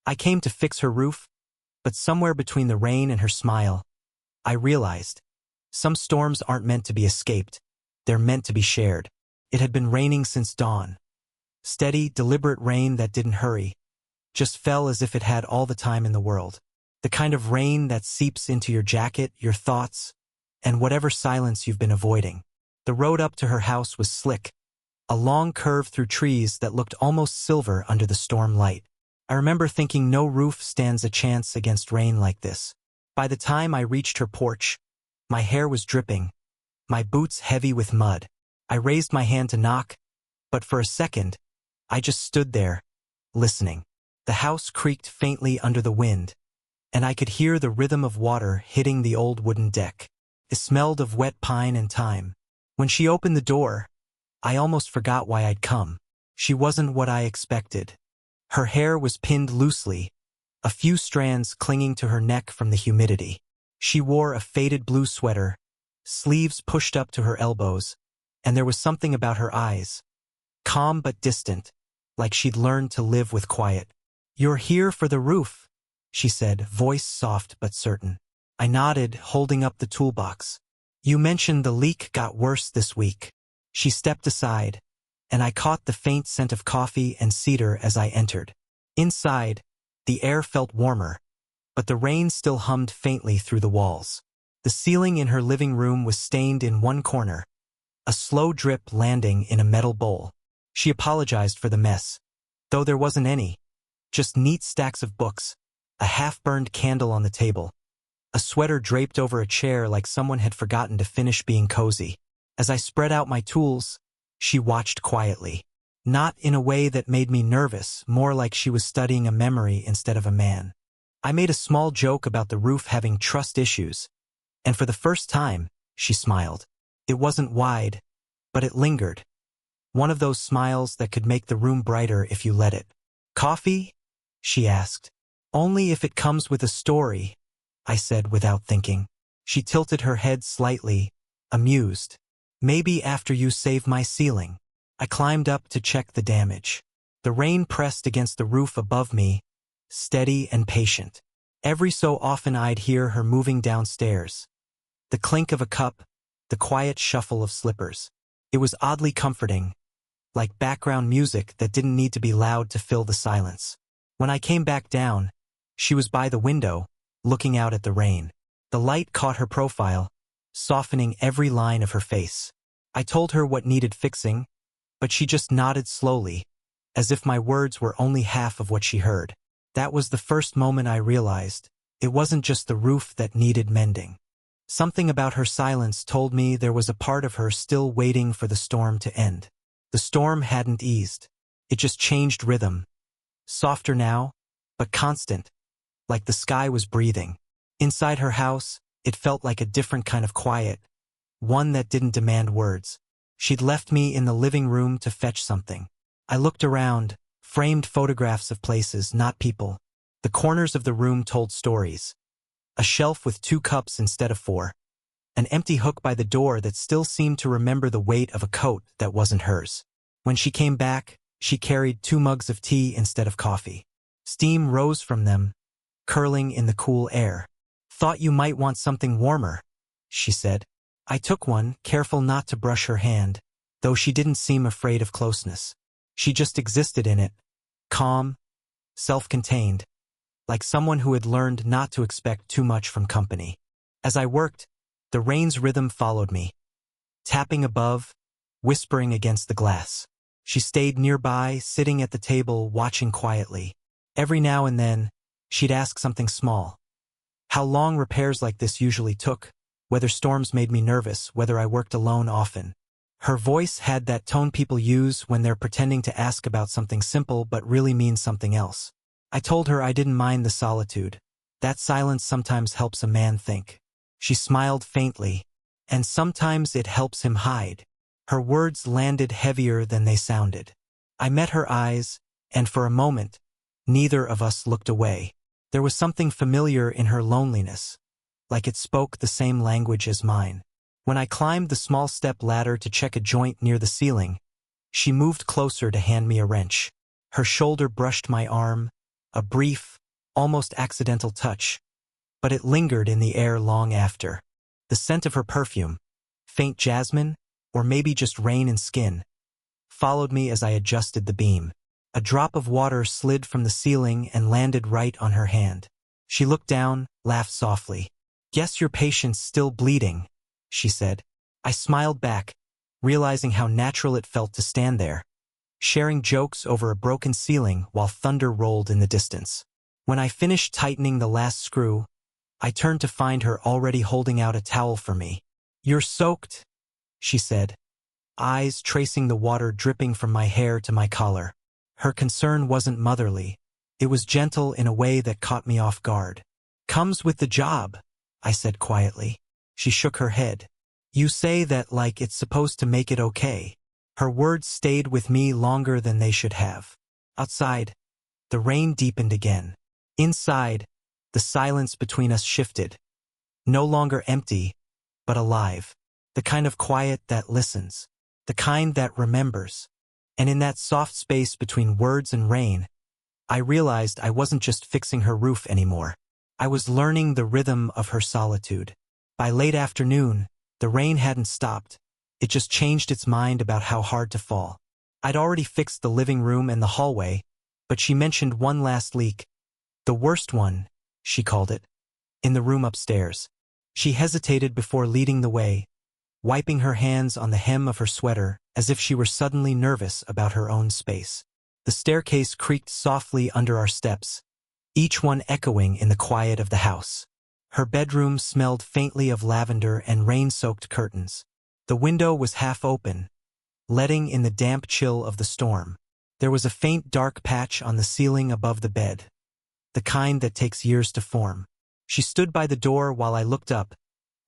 I came to fix her roof, but somewhere between the rain and her smile, I realized some storms aren't meant to be escaped, they're meant to be shared. It had been raining since dawn. Steady, deliberate rain that didn't hurry, just fell as if it had all the time in the world. The kind of rain that seeps into your jacket, your thoughts, and whatever silence you've been avoiding. The road up to her house was slick, a long curve through trees that looked almost silver under the storm light. I remember thinking no roof stands a chance against rain like this. By the time I reached her porch, my hair was dripping, my boots heavy with mud. I raised my hand to knock, but for a second, I just stood there, listening. The house creaked faintly under the wind, and I could hear the rhythm of water hitting the old wooden deck. It smelled of wet pine and thyme. When she opened the door, I almost forgot why I'd come. She wasn't what I expected. Her hair was pinned loosely, a few strands clinging to her neck from the humidity. She wore a faded blue sweater, sleeves pushed up to her elbows, and there was something about her eyes, calm but distant, like she'd learned to live with quiet. "You're here for the roof," she said, voice soft but certain. I nodded, holding up the toolbox. "You mentioned the leak got worse this week." She stepped aside, and I caught the faint scent of coffee and cedar as I entered. Inside, the air felt warmer, but the rain still hummed faintly through the walls. The ceiling in her living room was stained in one corner, a slow drip landing in a metal bowl. She apologized for the mess, though there wasn't any, just neat stacks of books, a half-burned candle on the table, a sweater draped over a chair like someone had forgotten to finish being cozy. As I spread out my tools, she watched quietly. Not in a way that made me nervous, more like she was studying a memory instead of a man. I made a small joke about the roof having trust issues, and for the first time, she smiled. It wasn't wide, but it lingered. One of those smiles that could make the room brighter if you let it. "Coffee?" she asked. "Only if it comes with a story," I said without thinking. She tilted her head slightly, amused. "Maybe after you save my ceiling." I climbed up to check the damage. The rain pressed against the roof above me, steady and patient. Every so often I'd hear her moving downstairs. The clink of a cup, the quiet shuffle of slippers. It was oddly comforting, like background music that didn't need to be loud to fill the silence. When I came back down, she was by the window, looking out at the rain. The light caught her profile, softening every line of her face. I told her what needed fixing, but she just nodded slowly, as if my words were only half of what she heard. That was the first moment I realized it wasn't just the roof that needed mending. Something about her silence told me there was a part of her still waiting for the storm to end. The storm hadn't eased. It just changed rhythm. Softer now, but constant, like the sky was breathing. Inside her house, it felt like a different kind of quiet, one that didn't demand words. She'd left me in the living room to fetch something. I looked around, framed photographs of places, not people. The corners of the room told stories. A shelf with 2 cups instead of 4. An empty hook by the door that still seemed to remember the weight of a coat that wasn't hers. When she came back, she carried 2 mugs of tea instead of coffee. Steam rose from them, curling in the cool air. "Thought you might want something warmer," she said. I took one, careful not to brush her hand, though she didn't seem afraid of closeness. She just existed in it, calm, self-contained, like someone who had learned not to expect too much from company. As I worked, the rain's rhythm followed me, tapping above, whispering against the glass. She stayed nearby, sitting at the table, watching quietly. Every now and then, she'd ask something small. How long repairs like this usually took, whether storms made me nervous, whether I worked alone often. Her voice had that tone people use when they're pretending to ask about something simple but really means something else. I told her I didn't mind the solitude. That silence sometimes helps a man think. She smiled faintly, and sometimes it helps him hide. Her words landed heavier than they sounded. I met her eyes, and for a moment, neither of us looked away. There was something familiar in her loneliness, like it spoke the same language as mine. When I climbed the small step ladder to check a joint near the ceiling, she moved closer to hand me a wrench. Her shoulder brushed my arm, A brief, almost accidental touch, but it lingered in the air long after. The scent of her perfume, faint jasmine, or maybe just rain and skin, followed me as I adjusted the beam. A drop of water slid from the ceiling and landed right on her hand. She looked down, laughed softly. "Guess your patient's still bleeding," she said. I smiled back, realizing how natural it felt to stand there, sharing jokes over a broken ceiling while thunder rolled in the distance. When I finished tightening the last screw, I turned to find her already holding out a towel for me. "You're soaked," she said, eyes tracing the water dripping from my hair to my collar. Her concern wasn't motherly. It was gentle in a way that caught me off guard. "Comes with the job," I said quietly. She shook her head. "You say that like it's supposed to make it okay." Her words stayed with me longer than they should have. Outside, the rain deepened again. Inside, the silence between us shifted. No longer empty, but alive. The kind of quiet that listens. The kind that remembers. And in that soft space between words and rain, I realized I wasn't just fixing her roof anymore. I was learning the rhythm of her solitude. By late afternoon, the rain hadn't stopped. It just changed its mind about how hard to fall. I'd already fixed the living room and the hallway, but she mentioned one last leak. The worst one, she called it, in the room upstairs. She hesitated before leading the way, wiping her hands on the hem of her sweater as if she were suddenly nervous about her own space. The staircase creaked softly under our steps, each one echoing in the quiet of the house. Her bedroom smelled faintly of lavender and rain-soaked curtains. The window was half open, letting in the damp chill of the storm. There was a faint dark patch on the ceiling above the bed, the kind that takes years to form. She stood by the door while I looked up,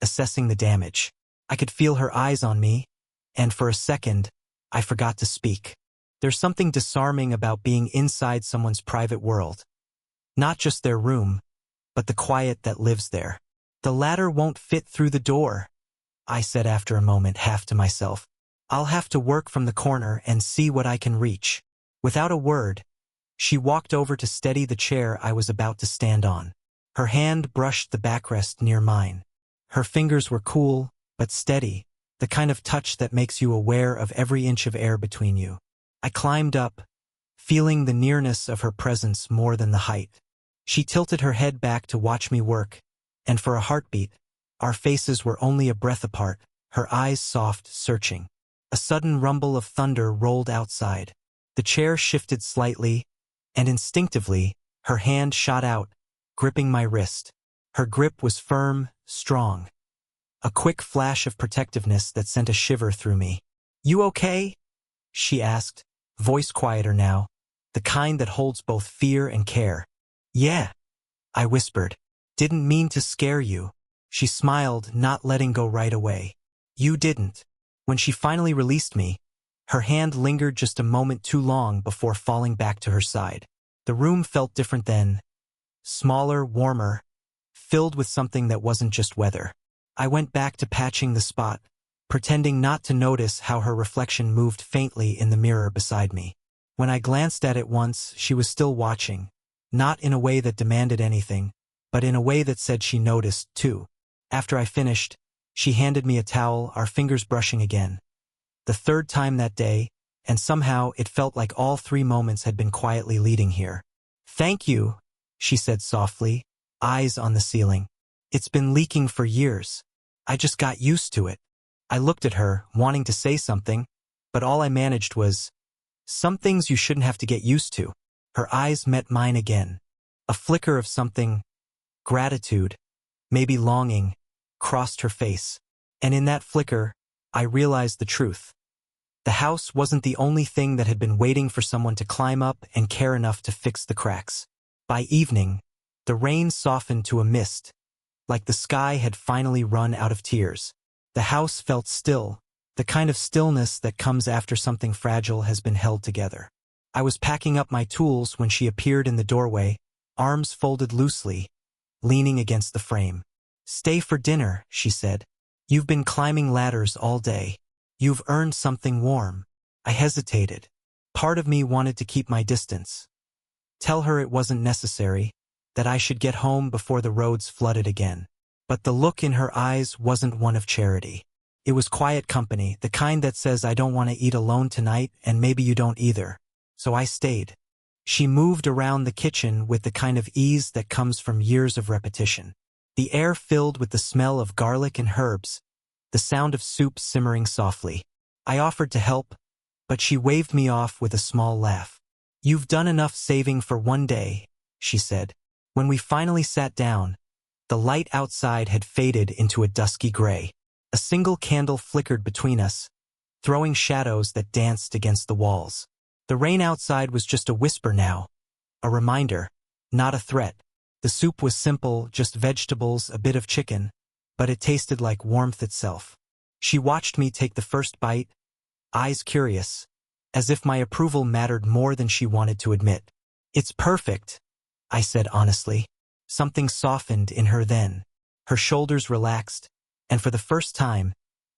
assessing the damage. I could feel her eyes on me, and for a second, I forgot to speak. There's something disarming about being inside someone's private world. Not just their room, but the quiet that lives there. "The ladder won't fit through the door," I said after a moment, half to myself. "I'll have to work from the corner and see what I can reach." Without a word, she walked over to steady the chair I was about to stand on. Her hand brushed the backrest near mine. Her fingers were cool, but steady, the kind of touch that makes you aware of every inch of air between you. I climbed up, feeling the nearness of her presence more than the height. She tilted her head back to watch me work, and for a heartbeat, our faces were only a breath apart, her eyes soft, searching. A sudden rumble of thunder rolled outside. The chair shifted slightly, and instinctively, her hand shot out, gripping my wrist. Her grip was firm, strong. A quick flash of protectiveness that sent a shiver through me. "You okay?" she asked, voice quieter now, the kind that holds both fear and care. "Yeah," I whispered. "Didn't mean to scare you." She smiled, not letting go right away. "You didn't." When she finally released me, her hand lingered just a moment too long before falling back to her side. The room felt different then. Smaller, warmer, filled with something that wasn't just weather. I went back to patching the spot, pretending not to notice how her reflection moved faintly in the mirror beside me. When I glanced at it once, she was still watching, not in a way that demanded anything, but in a way that said she noticed, too. After I finished, she handed me a towel, our fingers brushing again. The third time that day, and somehow it felt like all 3 moments had been quietly leading here. "Thank you," she said softly, eyes on the ceiling. "It's been leaking for years. I just got used to it." I looked at her, wanting to say something, but all I managed was, "Some things you shouldn't have to get used to." Her eyes met mine again. A flicker of something, gratitude, maybe longing, crossed her face. And in that flicker, I realized the truth. The house wasn't the only thing that had been waiting for someone to climb up and care enough to fix the cracks. By evening, the rain softened to a mist, like the sky had finally run out of tears. The house felt still, the kind of stillness that comes after something fragile has been held together. I was packing up my tools when she appeared in the doorway, arms folded loosely, leaning against the frame. "Stay for dinner," she said. "You've been climbing ladders all day. You've earned something warm." I hesitated. Part of me wanted to keep my distance, Tell her it wasn't necessary, that I should get home before the roads flooded again. But the look in her eyes wasn't one of charity. It was quiet company, the kind that says I don't want to eat alone tonight and maybe you don't either. So I stayed. She moved around the kitchen with the kind of ease that comes from years of repetition. The air filled with the smell of garlic and herbs, the sound of soup simmering softly. I offered to help, but she waved me off with a small laugh. "You've done enough saving for one day," she said. When we finally sat down, the light outside had faded into a dusky gray. A single candle flickered between us, throwing shadows that danced against the walls. The rain outside was just a whisper now, a reminder, not a threat. The soup was simple, just vegetables, a bit of chicken, but it tasted like warmth itself. She watched me take the first bite, eyes curious, as if my approval mattered more than she wanted to admit. "It's perfect," I said honestly. Something softened in her then. Her shoulders relaxed, and for the first time,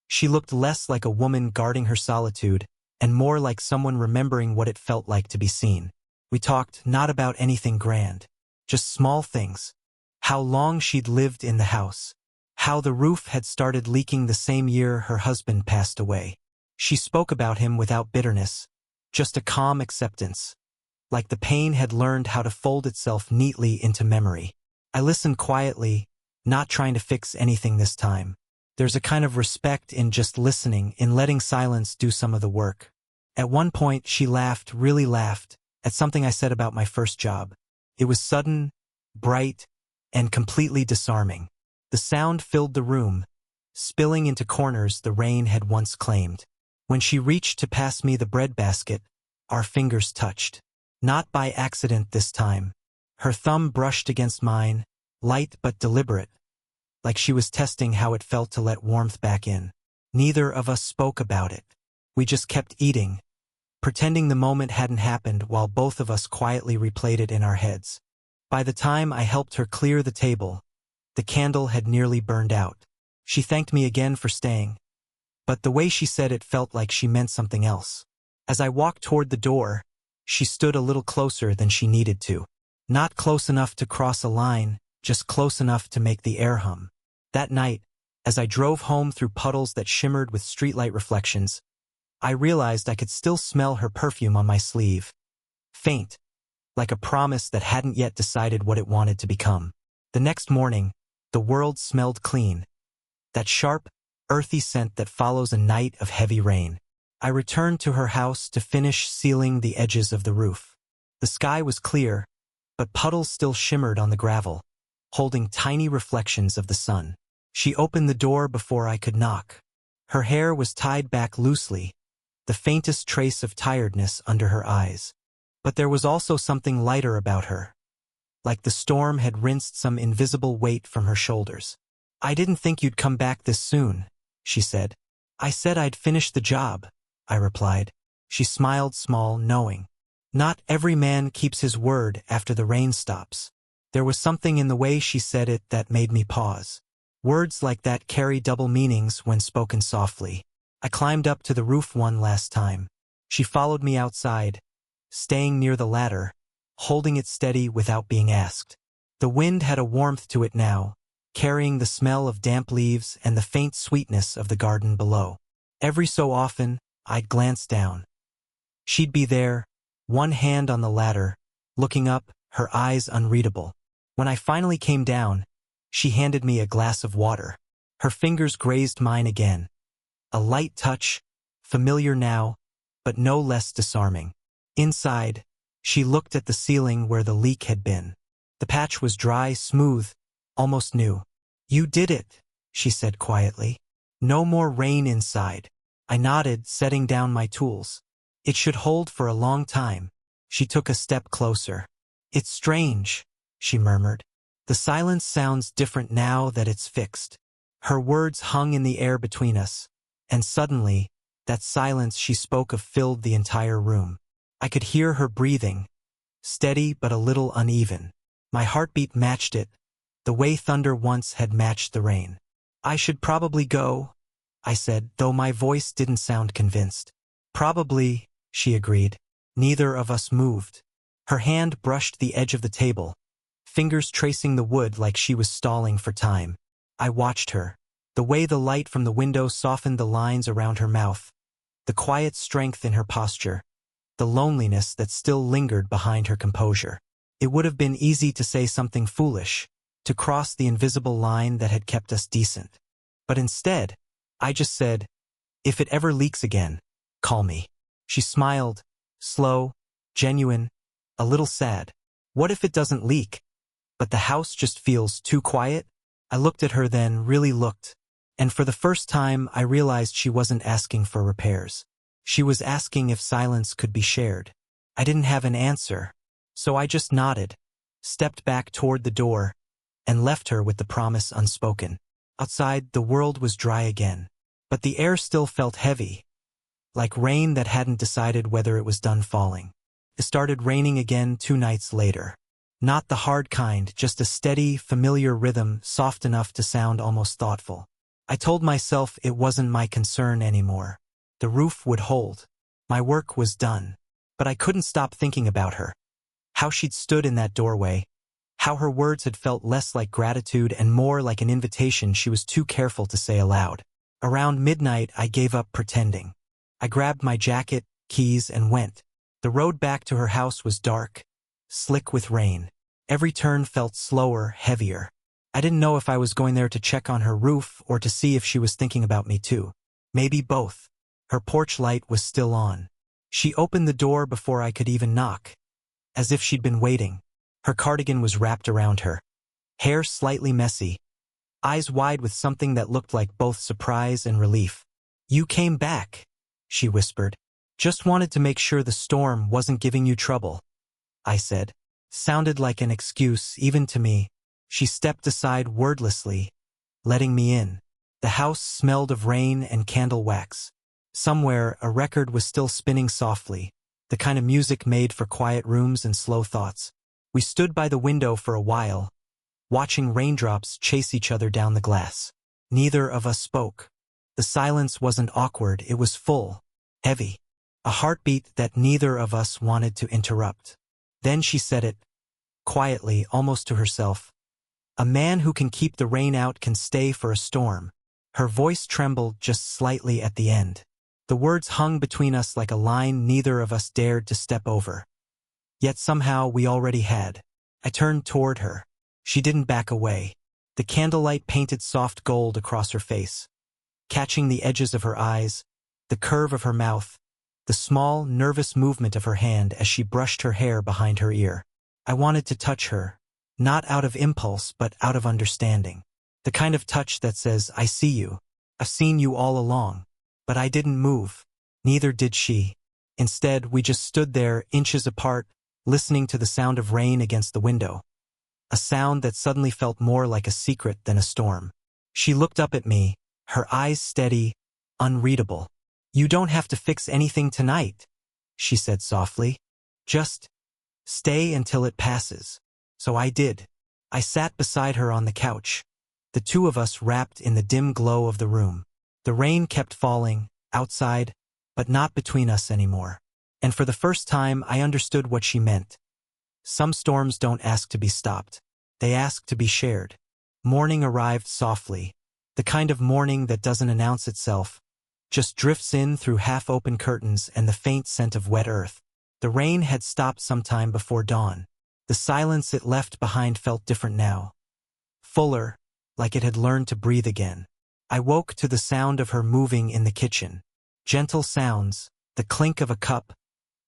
she looked less like a woman guarding her solitude and more like someone remembering what it felt like to be seen. We talked not about anything grand, just small things. How long she'd lived in the house. How the roof had started leaking the same year her husband passed away. She spoke about him without bitterness, just a calm acceptance, like the pain had learned how to fold itself neatly into memory. I listened quietly, not trying to fix anything this time. There's a kind of respect in just listening, in letting silence do some of the work. At one point, she laughed, really laughed, at something I said about my first job. It was sudden, bright, and completely disarming. The sound filled the room, spilling into corners the rain had once claimed. When she reached to pass me the breadbasket, our fingers touched. Not by accident this time. Her thumb brushed against mine, light but deliberate, like she was testing how it felt to let warmth back in. Neither of us spoke about it. We just kept eating, pretending the moment hadn't happened while both of us quietly replayed it in our heads. By the time I helped her clear the table, the candle had nearly burned out. She thanked me again for staying, but the way she said it felt like she meant something else. As I walked toward the door, she stood a little closer than she needed to. Not close enough to cross a line, just close enough to make the air hum. That night, as I drove home through puddles that shimmered with streetlight reflections, I realized I could still smell her perfume on my sleeve. Faint, like a promise that hadn't yet decided what it wanted to become. The next morning, the world smelled clean. That sharp, earthy scent that follows a night of heavy rain. I returned to her house to finish sealing the edges of the roof. The sky was clear, but puddles still shimmered on the gravel, holding tiny reflections of the sun. She opened the door before I could knock. Her hair was tied back loosely, the faintest trace of tiredness under her eyes. But there was also something lighter about her, like the storm had rinsed some invisible weight from her shoulders. "I didn't think you'd come back this soon," she said. "I said I'd finish the job," I replied. She smiled small, knowing. Not every man keeps his word after the rain stops. There was something in the way she said it that made me pause. Words like that carry double meanings when spoken softly. I climbed up to the roof one last time. She followed me outside, staying near the ladder, holding it steady without being asked. The wind had a warmth to it now, carrying the smell of damp leaves and the faint sweetness of the garden below. Every so often, I'd glance down. She'd be there, one hand on the ladder, looking up, her eyes unreadable. When I finally came down, she handed me a glass of water. Her fingers grazed mine again. A light touch, familiar now, but no less disarming. Inside, she looked at the ceiling where the leak had been. The patch was dry, smooth, almost new. "You did it," she said quietly. "No more rain inside." I nodded, setting down my tools. "It should hold for a long time." She took a step closer. "It's strange," she murmured. "The silence sounds different now that it's fixed." Her words hung in the air between us, and suddenly, that silence she spoke of filled the entire room. I could hear her breathing, steady but a little uneven. My heartbeat matched it, the way thunder once had matched the rain. "I should probably go," I said, though my voice didn't sound convinced. "Probably," she agreed. Neither of us moved. Her hand brushed the edge of the table, fingers tracing the wood like she was stalling for time. I watched her, the way the light from the window softened the lines around her mouth, the quiet strength in her posture, the loneliness that still lingered behind her composure. It would have been easy to say something foolish, to cross the invisible line that had kept us decent. But instead, I just said, "If it ever leaks again, call me." She smiled, slow, genuine, a little sad. "What if it doesn't leak, but the house just feels too quiet?" I looked at her then, really looked, and for the first time I realized she wasn't asking for repairs. She was asking if silence could be shared. I didn't have an answer, so I just nodded, stepped back toward the door, and left her with the promise unspoken. Outside, the world was dry again, but the air still felt heavy, like rain that hadn't decided whether it was done falling. It started raining again 2 nights later. Not the hard kind, just a steady, familiar rhythm, soft enough to sound almost thoughtful. I told myself it wasn't my concern anymore. The roof would hold. My work was done. But I couldn't stop thinking about her. How she'd stood in that doorway. How her words had felt less like gratitude and more like an invitation she was too careful to say aloud. Around midnight, I gave up pretending. I grabbed my jacket, keys, and went. The road back to her house was dark, slick with rain. Every turn felt slower, heavier. I didn't know if I was going there to check on her roof or to see if she was thinking about me too. Maybe both. Her porch light was still on. She opened the door before I could even knock, as if she'd been waiting. Her cardigan was wrapped around her, hair slightly messy, eyes wide with something that looked like both surprise and relief. "You came back," she whispered. "Just wanted to make sure the storm wasn't giving you trouble," I said. Sounded like an excuse, even to me. She stepped aside wordlessly, letting me in. The house smelled of rain and candle wax. Somewhere, a record was still spinning softly, the kind of music made for quiet rooms and slow thoughts. We stood by the window for a while, watching raindrops chase each other down the glass. Neither of us spoke. The silence wasn't awkward, it was full, heavy. A heartbeat that neither of us wanted to interrupt. Then she said it, quietly, almost to herself. "A man who can keep the rain out can stay for a storm." Her voice trembled just slightly at the end. The words hung between us like a line neither of us dared to step over. Yet somehow we already had. I turned toward her. She didn't back away. The candlelight painted soft gold across her face, catching the edges of her eyes, the curve of her mouth, the small, nervous movement of her hand as she brushed her hair behind her ear. I wanted to touch her, not out of impulse but out of understanding. The kind of touch that says, "I see you. I've seen you all along." But I didn't move. Neither did she. Instead, we just stood there, inches apart, listening to the sound of rain against the window. A sound that suddenly felt more like a secret than a storm. She looked up at me, her eyes steady, unreadable. "You don't have to fix anything tonight," she said softly. "Just stay until it passes." So I did. I sat beside her on the couch, the two of us wrapped in the dim glow of the room. The rain kept falling, outside, but not between us anymore. And for the first time, I understood what she meant. Some storms don't ask to be stopped. They ask to be shared. Morning arrived softly, the kind of morning that doesn't announce itself, just drifts in through half-open curtains and the faint scent of wet earth. The rain had stopped sometime before dawn. The silence it left behind felt different now. Fuller, like it had learned to breathe again. I woke to the sound of her moving in the kitchen. Gentle sounds, the clink of a cup,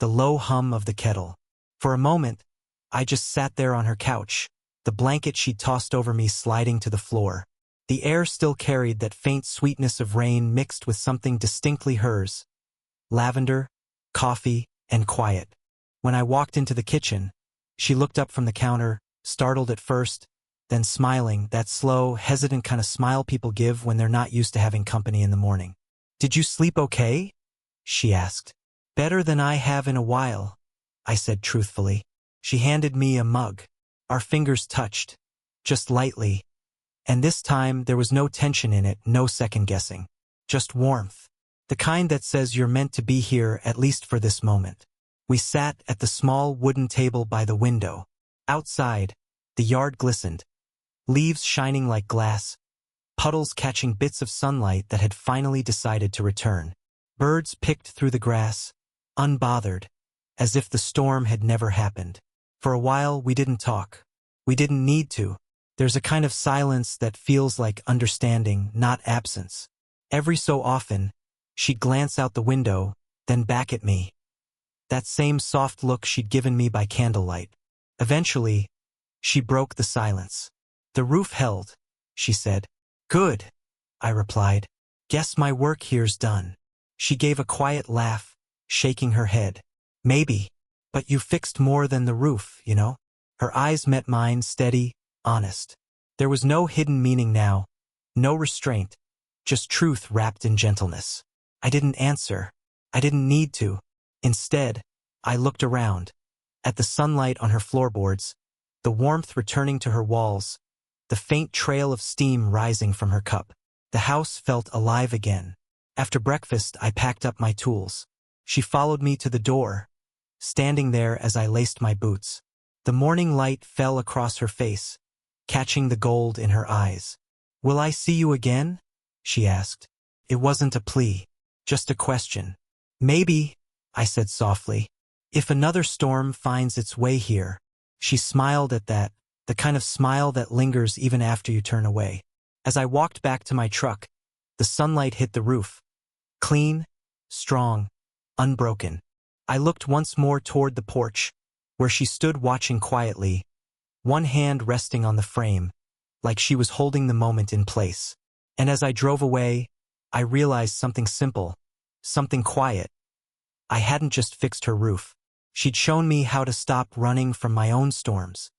the low hum of the kettle. For a moment, I just sat there on her couch, the blanket she tossed over me sliding to the floor. The air still carried that faint sweetness of rain mixed with something distinctly hers. Lavender, coffee, and quiet. When I walked into the kitchen, she looked up from the counter, startled at first, then smiling, that slow, hesitant kind of smile people give when they're not used to having company in the morning. "Did you sleep okay?" she asked. "Better than I have in a while," I said truthfully. She handed me a mug. Our fingers touched, just lightly, and this time there was no tension in it, no second-guessing. Just warmth. The kind that says you're meant to be here at least for this moment. We sat at the small wooden table by the window. Outside, the yard glistened, leaves shining like glass, puddles catching bits of sunlight that had finally decided to return. Birds picked through the grass, unbothered, as if the storm had never happened. For a while, we didn't talk. We didn't need to. There's a kind of silence that feels like understanding, not absence. Every so often, she'd glance out the window, then back at me. That same soft look she'd given me by candlelight. Eventually, she broke the silence. "The roof held," she said. "Good," I replied. "Guess my work here's done." She gave a quiet laugh, shaking her head. "Maybe, but you fixed more than the roof, you know?" Her eyes met mine, steady, honest. There was no hidden meaning now, no restraint, just truth wrapped in gentleness. I didn't answer. I didn't need to. Instead, I looked around, at the sunlight on her floorboards, the warmth returning to her walls, the faint trail of steam rising from her cup. The house felt alive again. After breakfast, I packed up my tools. She followed me to the door, standing there as I laced my boots. The morning light fell across her face, catching the gold in her eyes. "Will I see you again?" she asked. It wasn't a plea, just a question. "Maybe," I said softly, "if another storm finds its way here." She smiled at that, the kind of smile that lingers even after you turn away. As I walked back to my truck, the sunlight hit the roof. Clean, strong, unbroken. I looked once more toward the porch, where she stood watching quietly, one hand resting on the frame, like she was holding the moment in place. And as I drove away, I realized something simple, something quiet. I hadn't just fixed her roof. She'd shown me how to stop running from my own storms.